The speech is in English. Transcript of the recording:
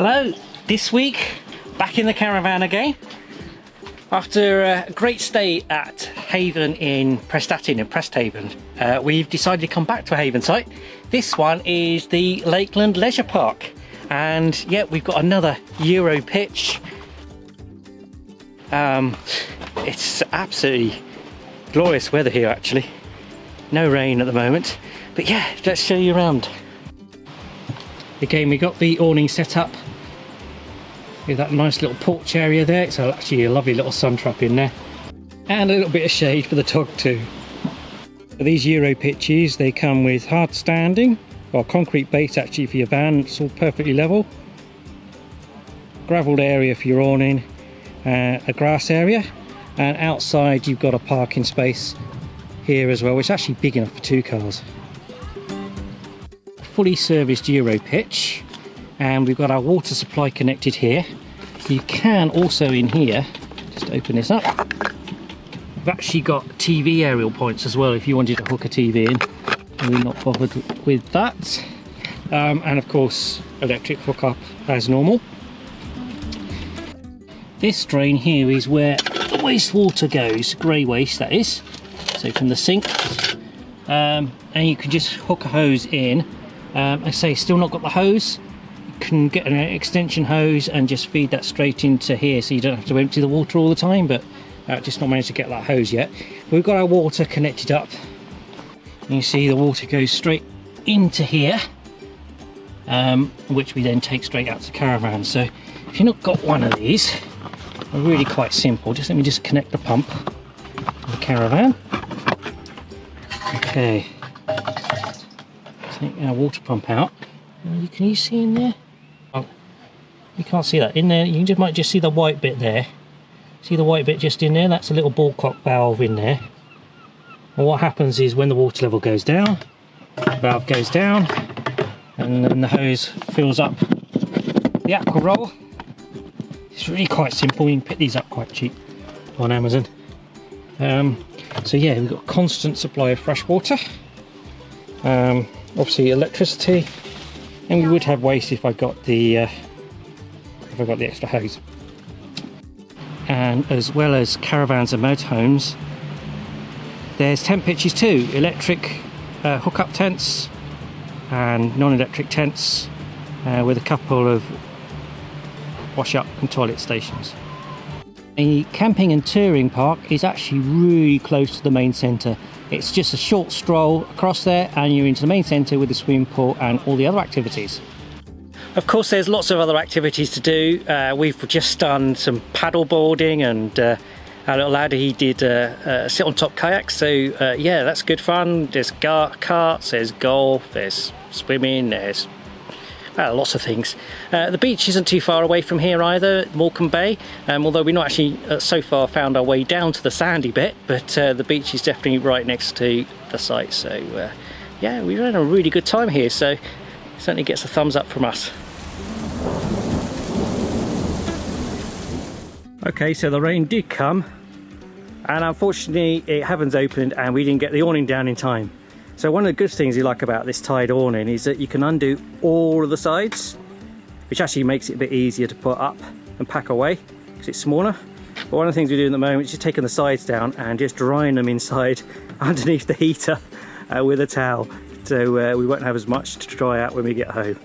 Hello, this week back in the caravan again. After a great stay at Haven in Prestatyn in Presthaven, we've decided to come back to a Haven site. This one is the Lakeland Leisure Park, and yeah, we've got another Euro pitch. It's absolutely glorious weather here actually. No rain at the moment, but yeah, let's show you around. Again, we got the awning set up with that nice little porch area there. It's actually a lovely little sun trap in there, and a little bit of shade for the dog too. These Euro pitches, they come with hard standing or concrete base actually for your van. It's all perfectly level. Gravelled area for your awning, a grass area, and outside you've got a parking space here as well, which is actually big enough for 2 cars. Fully serviced Euro pitch, and we've got our water supply connected here. You can also in here, just open this up, we've actually got TV aerial points as well if you wanted to hook a TV in. We're not bothered with that. And of course electric hookup as normal. This drain here is where the wastewater goes, grey waste that is, so from the sink, and you can just hook a hose in. I say still not got the hose. You can get an extension hose and just feed that straight into here, so you don't have to empty the water all the time, but just not managed to get that hose yet. We've got our water connected up, and you see the water goes straight into here, which we then take straight out to the caravan. So if you've not got one of these, they're really quite simple. Let me just connect the pump to the caravan. Okay, take our water pump out. Can you see in there? Oh, you can't see that in there. You might just see the white bit there. See the white bit just in there? That's a little ball cock valve in there. And what happens is when the water level goes down, the valve goes down, and then the hose fills up the aqua roll. It's really quite simple. You can pick these up quite cheap on Amazon. So yeah, we've got constant supply of fresh water. Obviously electricity, and we would have waste if I got the extra hose. And as well as caravans and motorhomes, there's tent pitches too, electric hookup tents and non-electric tents, with a couple of wash up and toilet stations. A camping and touring park is actually really close to the main centre. It's just a short stroll across there and you're into the main centre with the swimming pool and all the other activities. Of course there's lots of other activities to do. We've just done some paddle boarding, and our little lad, he did sit on top kayaks, so yeah, that's good fun. There's karts, there's golf, there's swimming, there's lots of things. The beach isn't too far away from here either, Morecambe Bay, although we've not actually so far found our way down to the sandy bit, but the beach is definitely right next to the site. So yeah, we've had a really good time here, so it certainly gets a thumbs up from us. Okay, so the rain did come, and unfortunately it hasn't opened and we didn't get the awning down in time. So one of the good things you like about this tied awning is that you can undo all of the sides, which actually makes it a bit easier to put up and pack away because it's smaller. But one of the things we do at the moment is just taking the sides down and just drying them inside underneath the heater with a towel, so we won't have as much to dry out when we get home.